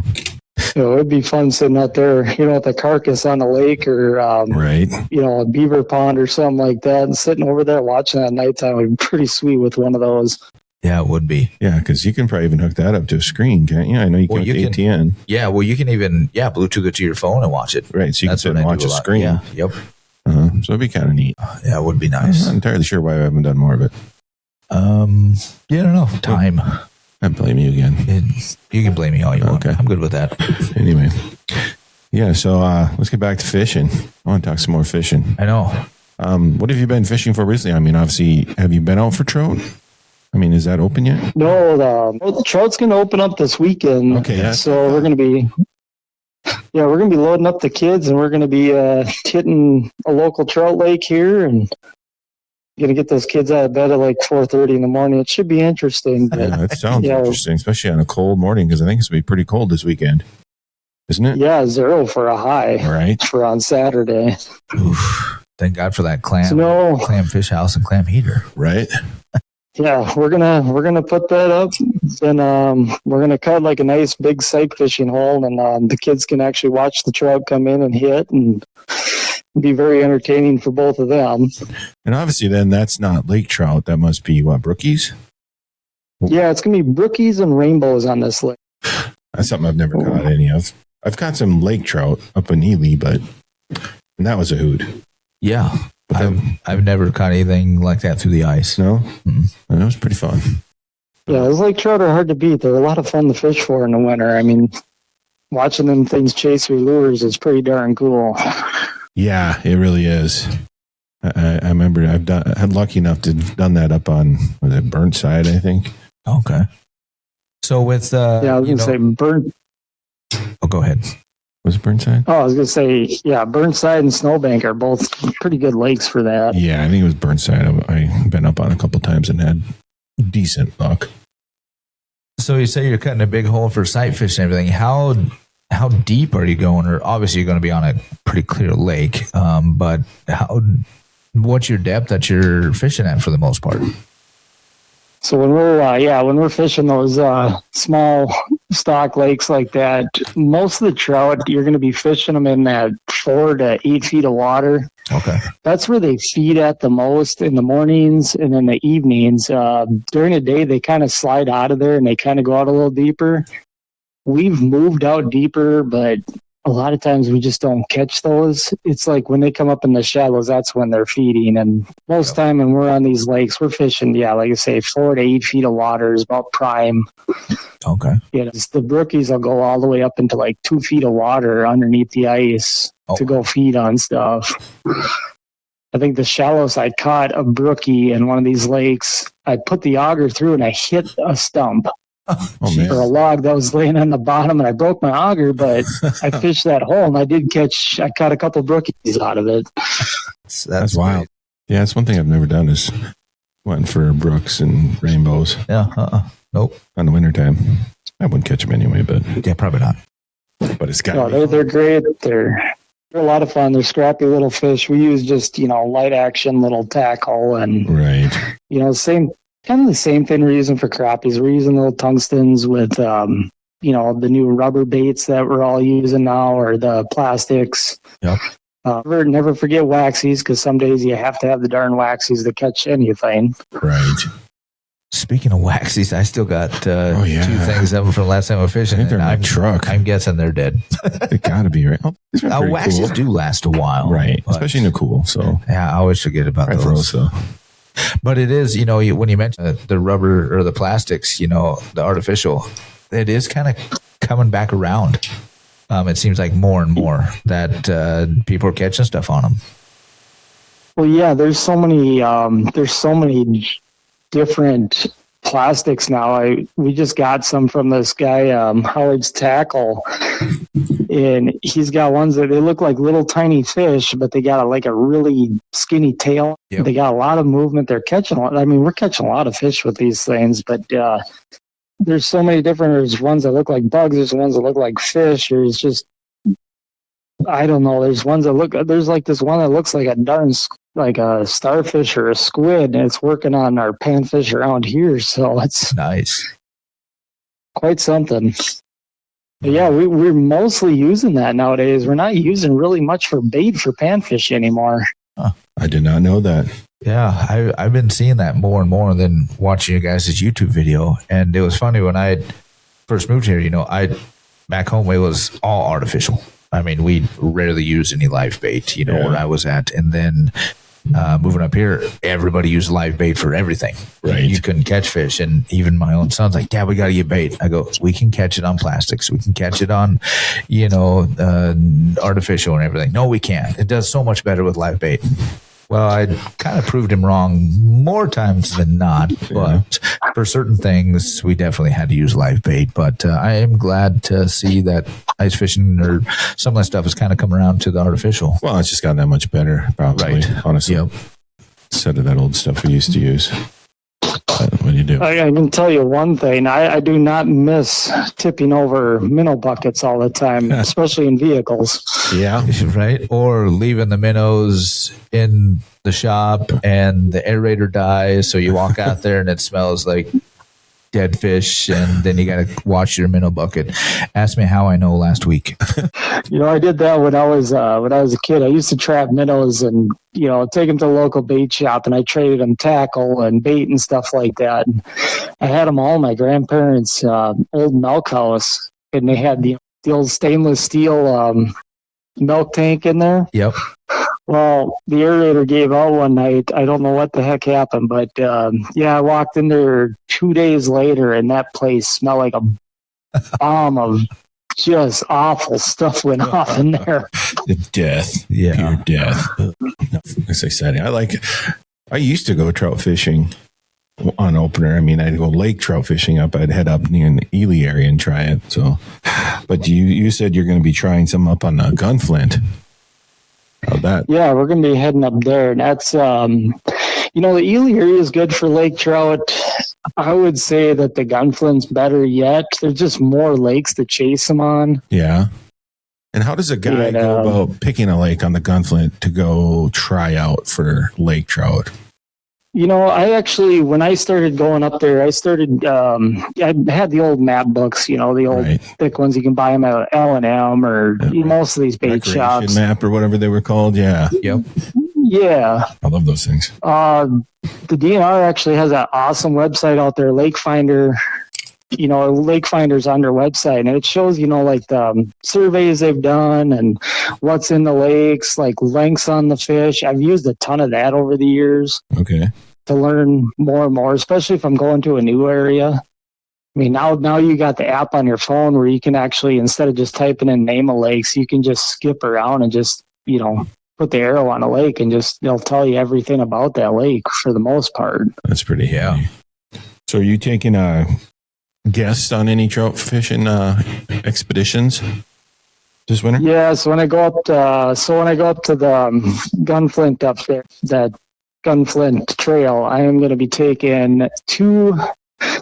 It'd be fun sitting out there, with the carcass on the lake or,
right.
A beaver pond or something like that, and sitting over there watching that at nighttime would be pretty sweet with one of those.
Yeah, it would be.
Yeah, because you can probably even hook that up to a screen, can't you? I know you can with ATN.
Yeah, well, you can even, Bluetooth it to your phone and watch it.
Right, so you can sit and watch a screen.
Yeah, yep.
So it'd be kind of neat.
Yeah, it would be nice.
I'm not entirely sure why I haven't done more of it.
I don't know. Time.
I blame you again.
You can blame me all you want. I'm good with that.
Anyway. Yeah, so let's get back to fishing. I want to talk some more fishing.
I know.
What have you been fishing for recently? I mean, obviously, have you been out for trout? I mean, is that open yet?
No, the trout's going to open up this weekend.
Okay.
So we're going to be... Yeah, we're going to be loading up the kids, and we're going to be hitting a local trout lake here, and going to get those kids out of bed at like 4:30 in the morning. It should be interesting.
Yeah, it sounds interesting, especially on a cold morning, because I think it's going to be pretty cold this weekend, isn't it?
Yeah, 0 for a high.
Right.
For on Saturday.
Oof. Thank God for that clam fish house and clam heater.
Right.
Yeah, we're gonna put that up, and we're gonna cut like a nice big sight fishing hole, and the kids can actually watch the trout come in and hit, and be very entertaining for both of them.
And obviously, then that's not lake trout. That must be what, brookies?
Yeah, it's gonna be brookies and rainbows on this lake.
That's something I've never caught any of. I've caught some lake trout up in Ely, and that was a hoot.
Yeah. I've never caught anything like that through the ice.
No? Mm-hmm. That was pretty fun.
Yeah, those lake trout are hard to beat. They're a lot of fun to fish for in the winter. I mean, watching them things chase through lures is pretty darn cool.
Yeah, it really is. I remember I'm lucky enough to have done that up on, was it Burnside, I think?
Okay. So with...
I was going to say Burn...
Oh, go ahead.
Was it Burnside?
Oh, I was going to say, Burnside and Snowbank are both pretty good lakes for that.
Yeah, I think it was Burnside. I've been up on a couple times and had decent luck.
So you say you're cutting a big hole for sight fish and everything. How deep are you going? Or obviously you're going to be on a pretty clear lake, but what's your depth that you're fishing at for the most part?
So when we're fishing those small stock lakes like that, most of the trout, you're going to be fishing them in that 4 to 8 feet of water.
Okay.
That's where they feed at the most in the mornings and in the evenings. During the day, they kind of slide out of there and they kind of go out a little deeper. We've moved out deeper, but a lot of times we just don't catch those. It's like when they come up in the shallows, that's when they're feeding. And most time when we're on these lakes, we're fishing, like I say, 4 to 8 feet of water is about prime.
Okay.
The brookies will go all the way up into like 2 feet of water underneath the ice to go feed on stuff. I think the shallowest I caught a brookie in one of these lakes, I put the auger through and I hit a stump. Or a log that was laying on the bottom, and I broke my auger, but I fished that hole and I caught a couple brookies out of it.
That's wild. Yeah, that's one thing I've never done is went for brooks and rainbows.
Yeah, nope.
On the wintertime. I wouldn't catch them anyway, but
yeah, probably not.
But it's got
they're great. They're a lot of fun. They're scrappy little fish. We use just, light action little tackle and kind of the same thing we're using for crappies. We're using little tungstens with, the new rubber baits that we're all using now, or the plastics.
Yep.
Never forget waxies, because some days you have to have the darn waxies to catch anything.
Right.
Speaking of waxies, I still got 2
yeah.
things of them from last time I fishing.
I think they're in my truck.
I'm guessing they're dead.
They gotta be, right? Oh,
waxies do last a while.
Right. Especially in the cool. So
yeah, I always forget about those. But it is, when you mention the rubber or the plastics, the artificial, it is kind of coming back around. It seems like more and more that people are catching stuff on them.
Well, yeah, there's so many different plastics now. We just got some from this guy, Howard's Tackle, and he's got ones that they look like little tiny fish, but they got a really skinny tail. Yep. They got a lot of movement. They're catching we're catching a lot of fish with these things, but there's so many different. There's ones that look like bugs. There's ones that look like fish. There's just, I don't know. There's ones that there's like this one that looks like a starfish or a squid, and it's working on our panfish around here. So it's
nice.
Quite something. But yeah, we're mostly using that nowadays. We're not using really much for bait for panfish anymore.
Huh. I did not know that.
Yeah, I've been seeing that more and more than watching you guys' YouTube video. And it was funny when I first moved here, back home, it was all artificial. I mean, we rarely use any live bait, where I was at. And then moving up here, everybody used live bait for everything.
Right.
You couldn't catch fish. And even my own son's like, Dad, we got to get bait. I go, we can catch it on plastics. We can catch it on, artificial and everything. No, we can't. It does so much better with live bait. Well, I kind of proved him wrong more times than not, but for certain things, we definitely had to use live bait. But I am glad to see that ice fishing or some of that stuff has kind of come around to the artificial.
Well, it's just gotten that much better, probably,
right.
Honestly.
Yep.
Instead of that old stuff we used to use. What do you do?
I can tell you one thing. I do not miss tipping over minnow buckets all the time, especially in vehicles.
Yeah.
Right. Or leaving the minnows in the shop and the aerator dies. So you walk out there and it smells like dead fish, and then you got to wash your minnow bucket. Ask me how I know last week.
I did that when I was a kid. I used to trap minnows and take them to the local bait shop, and I traded them tackle and bait and stuff like that. And I had them all in my grandparents' old milk house, and they had the old stainless steel milk tank in there.
Yep.
Well, the aerator gave out one night. I don't know what the heck happened, but I walked in there 2 days later, and that place smelled like a bomb of just awful stuff went off in there.
Death.
Yeah.
Pure death. That's exciting. I used to go trout fishing on opener. I mean, I'd go lake trout fishing I'd head up near the Ely area and try it. So, but you said you're going to be trying some up on the Gunflint. How'd that?
Yeah, we're going to be heading up there. And that's, the Ely area is good for lake trout. I would say that the Gunflint's better yet. There's just more lakes to chase them on.
Yeah. And how does a guy go about picking a lake on the Gunflint to go try out for lake trout?
I actually, when I started going up there, I had the old map books, the old thick ones. You can buy them at L&M or most of these bait shops.
Map or whatever they were called, yeah.
Yep.
Yeah.
I love those things.
The DNR actually has an awesome website out there, Lake Finder. Lake Finder's on their website, and it shows, like the surveys they've done and what's in the lakes, like lengths on the fish. I've used a ton of that over the years.
Okay.
To learn more and more, especially if I'm going to a new area. I mean, now you got the app on your phone where you can actually, instead of just typing in name of lakes, you can just skip around and just, put the arrow on a lake and they'll tell you everything about that lake for the most part.
That's pretty handy. So are you taking guests on any trout fishing expeditions this winter?
Yeah, so when I go up to the Gunflint up there, that Gunflint Trail, I am going to be taking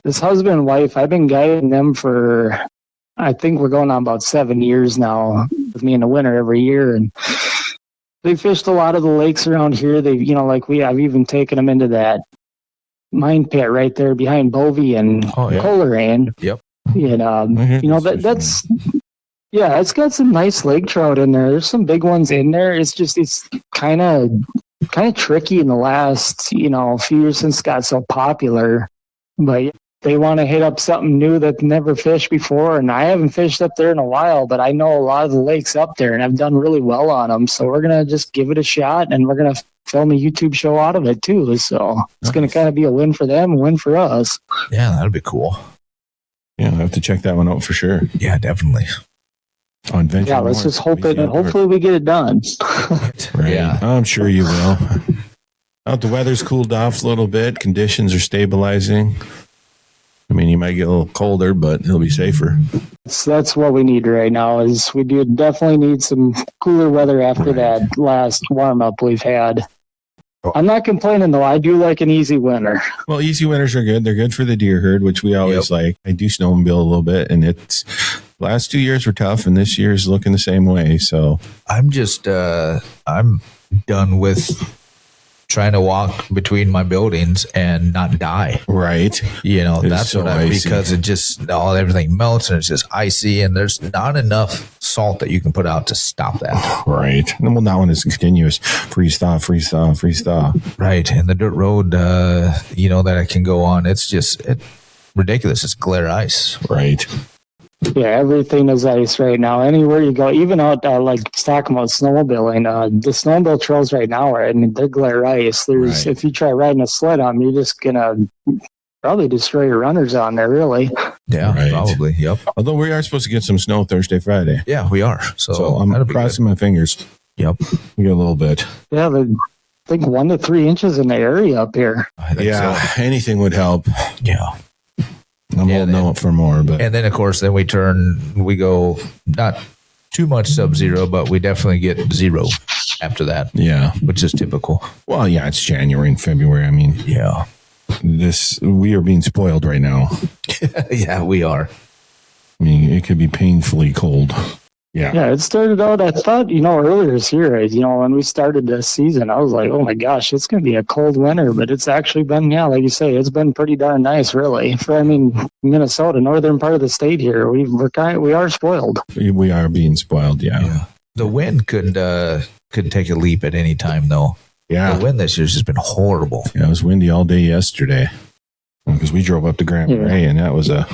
this husband and wife. I've been guiding them for, I think we're going on about 7 years now with me in the winter every year, and they fished a lot of the lakes around here. They, I've even taken them into that mine pit right there behind Bovey and Coleraine.
Yep.
And that's it's got some nice lake trout in there. There's some big ones in there. It's kind of tricky in the last few years since it got so popular. But they want to hit up something new that never fished before, and I haven't fished up there in a while, but I know a lot of the lakes up there, and I've done really well on them. So we're gonna just give it a shot, and we're gonna film a YouTube show out of it too. So it's gonna kind of be a win for them, a win for us.
Yeah, that'd be cool.
Yeah, I have to check that one out for sure.
Yeah, definitely.
On Venture
Yeah, let's
North,
just hope it.
Louisiana.
Hopefully, we get it done.
Right.
Yeah.
I'm sure you will. Out the weather's cooled off a little bit. Conditions are stabilizing. I mean, you might get a little colder, but it'll be safer.
So that's what we need right now. Is we do definitely need some cooler weather after that last warm up we've had. I'm not complaining though. I do like an easy winter.
Well, easy winters are good. They're good for the deer herd, which we always like. I do snowmobile a little bit, and it's last 2 years were tough, and this year's looking the same way. So
I'm just I'm done with trying to walk between my buildings and not die.
right,
You know,
It's
that's
so
what
icy.
because it just everything melts and it's just icy, and there's not enough salt that you can put out to stop that.
right. And well, that one is continuous freeze thaw, freeze thaw, freeze thaw.
Right. And the dirt road, that I can go on, it's ridiculous. It's glare ice.
Right.
Yeah, everything is ice right now. Anywhere you go, even out like talking about snowmobiling, the snowmobile trails right now they're glare ice.
Right.
If you try riding a sled on them, you're just gonna probably destroy your runners on there. Really.
Yeah,
Right.
probably. Yep.
Although we are supposed to get some snow Thursday, Friday.
Yeah, we are. So,
So I'm
that'll be
crossing my fingers.
good. Yep.
We got a little bit.
Yeah, I think 1 to 3 inches in the area up here.
I think
Yeah,
so.
anything would help.
Yeah.
I'm
Yeah,
holding
then-
out for more, but
And then, of course, we go not too much sub-zero, but we definitely get zero after that,
yeah.
which is typical.
Well, yeah, it's January and February. I mean,
Yeah.
we are being spoiled right now.
Yeah, we are.
I mean, it could be painfully cold. Yeah.
Yeah, it started out, I thought, earlier this year, when we started this season, I was like, oh my gosh, it's going to be a cold winter, but it's actually been, like you say, it's been pretty darn nice, really. Minnesota, northern part of the state here, we are spoiled.
We are being spoiled. Yeah.
Yeah. The wind could take a leap at any time, though.
Yeah.
The wind this year's just been horrible.
Yeah, it was windy all day yesterday because we drove up to Grand Marais, and that was a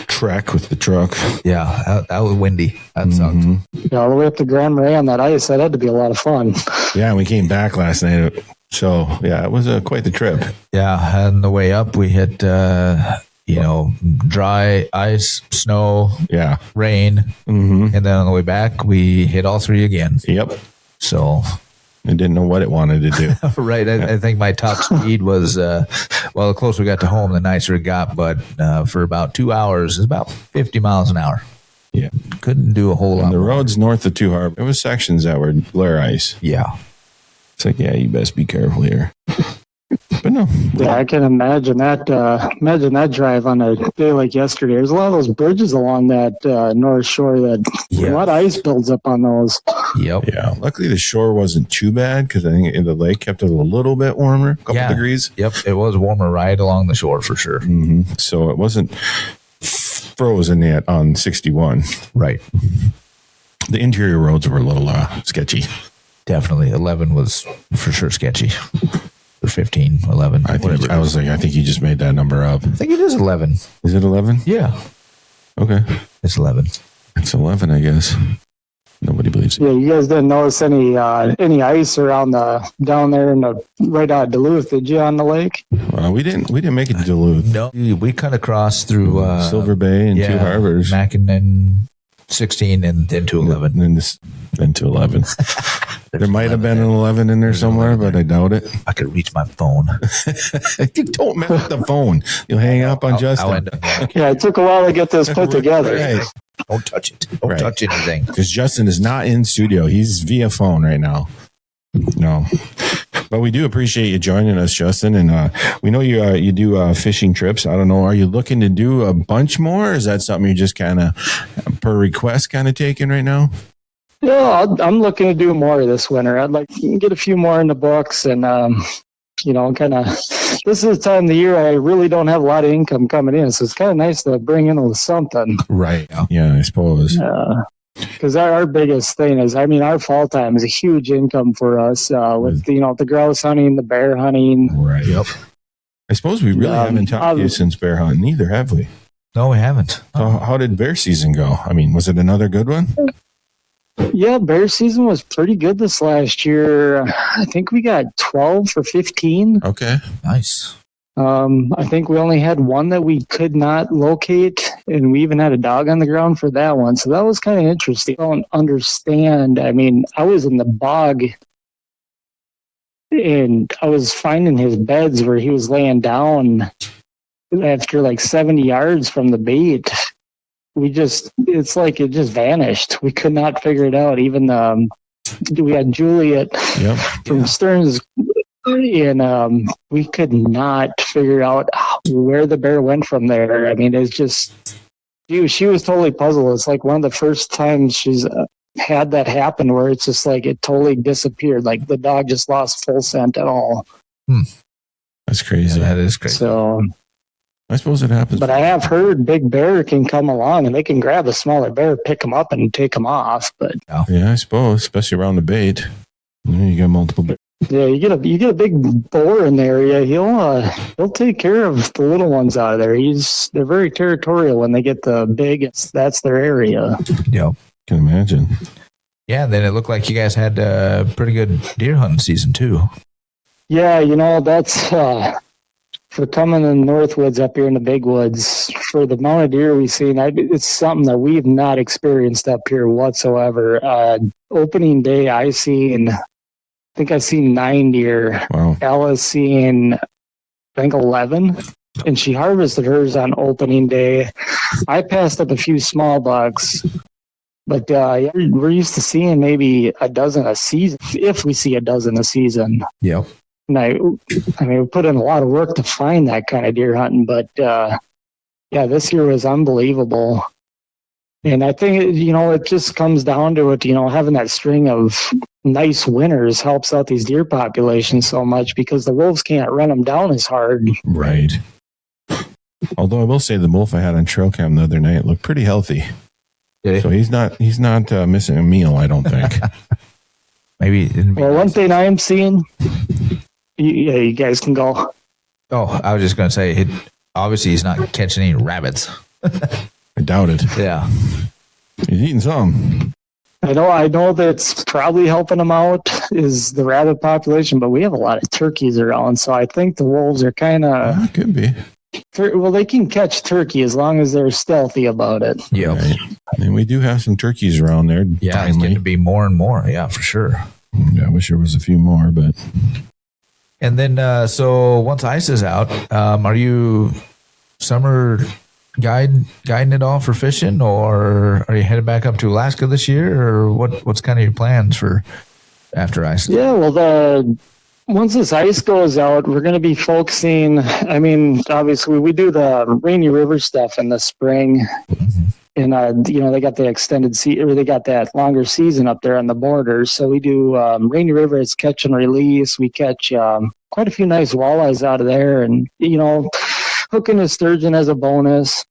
trek with the truck.
Yeah, that was windy. That sucked.
Mhm.
Yeah, all the way up to Grand Marais on that ice, that had to be a lot of fun.
Yeah, we came back last night. So, yeah, it was quite the trip.
Yeah, and the way up, we hit, dry ice, snow,
Yeah.
rain,
Mm-hmm.
and then on the way back, we hit all three again.
Yep.
So,
I didn't know what it wanted to do.
right, I think my top speed was, the closer we got to home, the nicer it got, but for about 2 hours, it's about 50 miles an hour.
Yeah.
Couldn't do a whole lot
On the
more.
roads north of Two Harbor, there was sections that were glare ice.
Yeah.
It's like, yeah, you best be careful here. But no.
Yeah, I can imagine that. Imagine that drive on a day like yesterday. There's a lot of those bridges along that North Shore that a lot of ice builds up on those.
Yep.
Yeah. Luckily, the shore wasn't too bad because I think the lake kept it a little bit warmer, a couple degrees.
Yep. It was warmer right along the shore for sure.
Mm-hmm. So it wasn't frozen yet on 61.
Right.
The interior roads were a little sketchy.
Definitely. 11 was for sure sketchy. Or 15, 11.
I think you just made that number up.
I think it is 11.
Is it 11?
Yeah.
Okay.
It's 11.
It's 11, I guess. Nobody believes it.
Yeah, you guys didn't notice any ice around down there right out of Duluth, did you, on the lake?
Well, we didn't make it to Duluth.
No. We kind of crossed through
Silver Bay and Two Harbors.
Mackin and 16 and then to 11.
And then to 11. There might have been an 11 in there somewhere, but I doubt it.
I could reach my phone.
You don't mess with the phone. You'll hang up on Justin.
I'll end up,
Yeah, it took a while to get this put together.
Right.
don't touch it. Don't touch anything.
Because Justin is not in studio. He's via phone right now. No. But we do appreciate you joining us, Justin. And we know you do fishing trips. I don't know. Are you looking to do a bunch more? Or is that something you're just kind of per request kind of taking right now?
Yeah, I'm looking to do more this winter. I'd like to get a few more in the books and, kind of, this is the time of the year I really don't have a lot of income coming in. So it's kind of nice to bring in a little something.
Right. Yeah, I suppose.
Because our biggest thing is, our fall time is a huge income for us with, the grouse hunting, the bear hunting.
Right.
Yep.
I suppose we really haven't talked to you since bear hunting either, have we?
No, we haven't.
So how did bear season go? I mean, was it another good one?
Yeah, bear season was pretty good this last year. I think we got 12 for 15.
Okay.
Nice.
I think we only had one that we could not locate, and we even had a dog on the ground for that one. So that was kind of interesting. I don't understand. I mean, I was in the bog, and I was finding his beds where he was laying down after like 70 yards from the bait. It's like it just vanished. We could not figure it out. Even we had Juliet from Stearns, and we could not figure out where the bear went from there. I mean, it's just, she was totally puzzled. It's like one of the first times she's had that happen where it's just like it totally disappeared. Like the dog just lost full scent at all.
That's crazy.
Yeah, that is crazy.
So
I suppose it happens.
But I have heard big bear can come along and they can grab a smaller bear, pick them up, and take them off. But
yeah, I suppose, especially around the bait, you got multiple bears.
Yeah, you get a big boar in the area. He'll take care of the little ones out of there. They're very territorial when they get the big. That's their area.
Yep,
can imagine.
Yeah, then it looked like you guys had a pretty good deer hunting season too.
Yeah, that's for coming in the Northwoods up here in the big woods. For the amount of deer we've seen, it's something that we've not experienced up here whatsoever. Opening day, I think I've seen 9 deer.
Wow.
Ella's seen, I think, 11. And she harvested hers on opening day. I passed up a few small bucks. But we're used to seeing maybe a dozen a season, if we see a dozen a season.
Yep.
And I mean, we put in a lot of work to find that kind of deer hunting. But, yeah, this year was unbelievable. And I think, it just comes down to it, having that string of nice winters helps out these deer populations so much because the wolves can't run them down as hard.
Right. Although I will say the wolf I had on trail cam the other night looked pretty healthy. So he's not missing a meal, I don't think.
Maybe.
Well, one thing I am seeing, you guys can go.
Oh, I was just going to say, obviously he's not catching any rabbits.
I doubt it.
Yeah.
He's eating some.
I know that's probably helping them out is the rabbit population, but we have a lot of turkeys around, so I think the wolves are kind of...
could be.
Well, they can catch turkey as long as they're stealthy about it.
Yeah.
Right. And we do have some turkeys around there.
Yeah, it's going to be more and more. Yeah, for sure.
Yeah, I wish there was a few more, but...
And then, so once ice is out, are you summer guiding it all for fishing, or are you headed back up to Alaska this year, or what's kind of your plans for after ice?
Yeah, well, once this ice goes out, we're going to be focusing. I mean, obviously, we do the Rainy River stuff in the spring, and they got the extended or they got that longer season up there on the border. So we do Rainy River. It's catch and release. We catch quite a few nice walleyes out of there, and hooking a sturgeon as a bonus.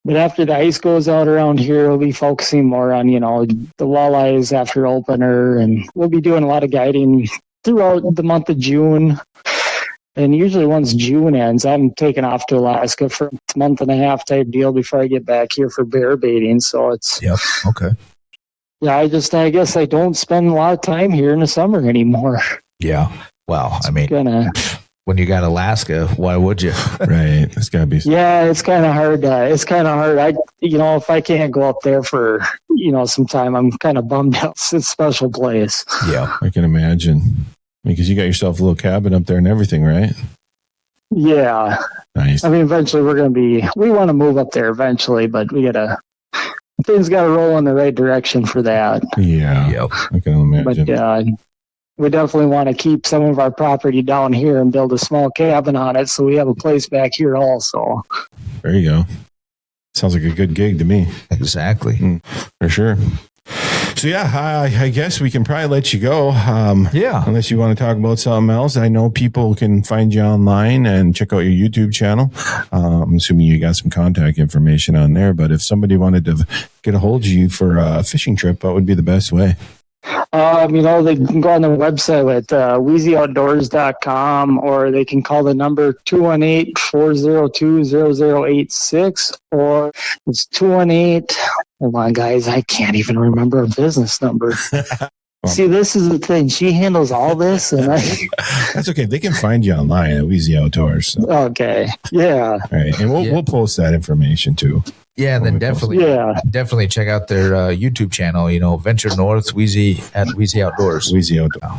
But after the ice goes out around here, we'll be focusing more on, the walleyes after opener. And we'll be doing a lot of guiding throughout the month of June. And usually once June ends, I'm taking off to Alaska for a month and a half type deal before I get back here for bear baiting. So it's...
Yep. Okay.
Yeah, I guess I don't spend a lot of time here in the summer anymore.
Yeah. Well, I mean... When you got Alaska, why would you?
Right. It's got to be.
Yeah, it's kind of hard. If I can't go up there for, some time, I'm kind of bummed out. It's a special place.
Yeah.
I can imagine. Because you got yourself a little cabin up there and everything, right?
Yeah.
Nice.
I mean, eventually we want to move up there eventually, but things got to roll in the right direction for that.
Yeah.
Yep.
I can imagine.
But, we definitely want to keep some of our property down here and build a small cabin on it, so we have a place back here also.
There you go. Sounds like a good gig to me.
Exactly.
For sure. So, yeah, I guess we can probably let you go.
Yeah.
Unless you want to talk about something else. I know people can find you online and check out your YouTube channel. I'm assuming you got some contact information on there, but if somebody wanted to get a hold of you for a fishing trip, what would be the best way?
They can go on their website at wheezyoutdoors.com, or they can call the number 218-402-0086, or it's 218. Hold on, guys. I can't even remember a business number. See, this is the thing. She handles all this, and
That's okay. They can find you online at Wheezy Outdoors. So.
Okay. Yeah.
All right. And we'll post that information too.
Yeah, and then definitely check out their YouTube channel. Venture North, Wheezy at Wheezy Outdoors.
Wheezy Outdoors.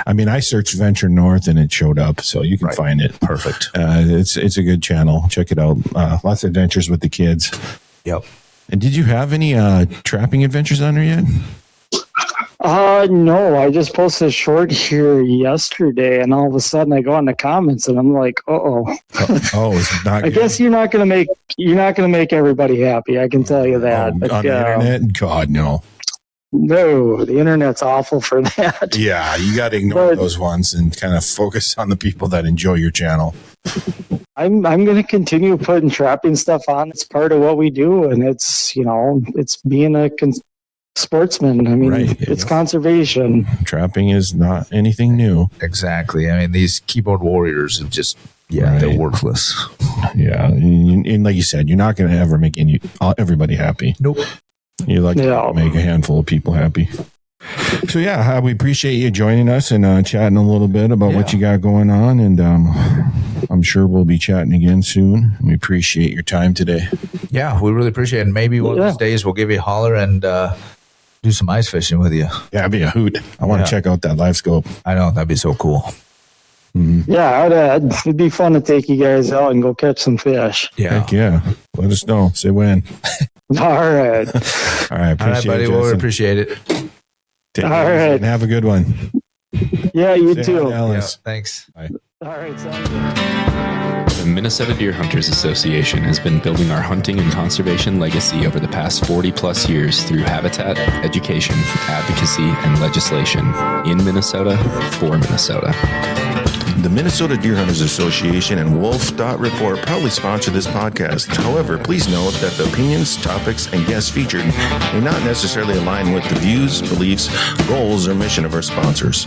I mean, I searched Venture North and it showed up, so you can find it.
Perfect.
It's a good channel. Check it out. Lots of adventures with the kids.
Yep.
And did you have any trapping adventures on there yet?
No, I just posted a short here yesterday, and all of a sudden I go on the comments and I'm like, oh,
it's not.
I guess you're not gonna make everybody happy. I can tell you that.
But, on the internet, God no.
No, the internet's awful for that.
Yeah, you got to ignore those ones and kind of focus on the people that enjoy your channel.
I'm going to continue putting trapping stuff on. It's part of what we do, and it's it's being a sportsman. I mean, it's conservation.
Trapping is not anything new.
Exactly. I mean, these keyboard warriors have just they're worthless.
Yeah, and like you said, you're not going to ever make everybody happy.
Nope.
You like to make a handful of people happy. So we appreciate you joining us and chatting a little bit about what you got going on, and I'm sure we'll be chatting again soon. We appreciate your time today.
Yeah, we really appreciate it. And maybe one of these days we'll give you a holler and do some ice fishing with you.
Yeah, it'd be a hoot. I want to check out that LiveScope.
I know, that'd be so cool.
Mm-hmm.
Yeah, it'd be fun to take you guys out and go catch some fish.
Yeah.
Heck yeah. Let us know. Say when.
All right.
All right,
buddy. We'll appreciate it.
Take All right. And have a good one.
Yeah, you too.
Thanks.
Bye. All right, sounds good.
The Minnesota Deer Hunters Association has been building our hunting and conservation legacy over the past 40 plus years through habitat, education, advocacy, and legislation in Minnesota for Minnesota.
The Minnesota Deer Hunters Association and wolf.report proudly sponsor this podcast. However, please note that the opinions, topics, and guests featured may not necessarily align with the views, beliefs, goals, or mission of our sponsors.